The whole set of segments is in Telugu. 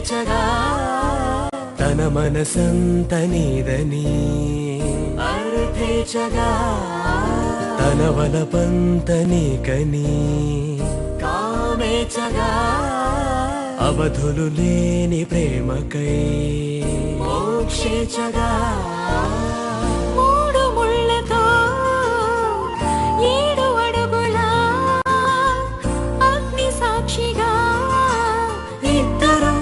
అర్థేచగా తన మనసంత నీదని అర్థేచగా తన వలపంత నీకని కామేచగా అవధులు లేని ప్రేమకై మోక్షేచగా మూడు ముళ్ళతో 7 అడుగుల అగ్ని సాక్షిగా ఇద్దరు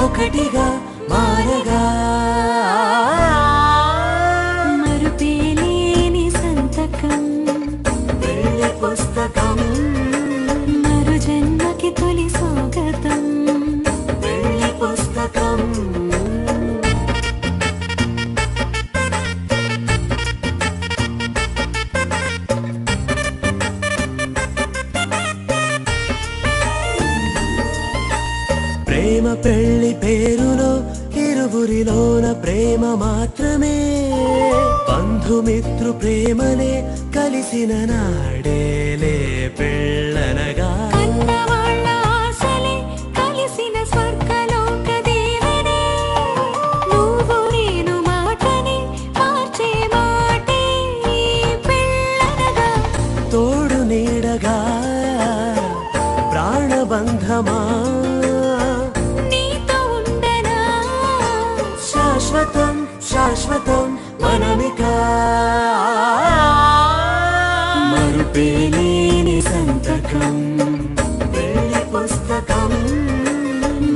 ఒకటిగా మారగా మరుపేలేని సంతకం పెళ్లి పుస్తకం మరు జన్మకి తొలి స్వాగతం పెళ్లి పుస్తకం ప్రేమ పెళ్లి పేరులో ఇరువురిలోన ప్రేమ మాత్రమే బంధుమిత్రు ప్రేమనే కలిసిన నాడేలే పెళ్ళనగా కన్నవాళ్ళ ఆశలే కలిసిన స్వర్గలోక దేవనే నువ్వు నేను మాటని మార్చే మాటే పెళ్ళనగా తోడు నీడగా ప్రాణబంధమా నీతో ఉండనా శాశ్వతం శాశ్వతం మనమిక మరుపేలేని సంతకం పెళ్లి పుస్తకం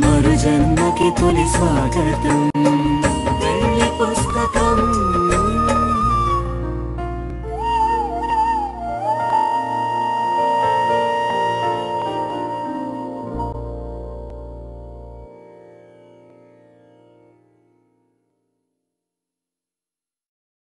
మరు జన్మకి తొలి స్వాగతం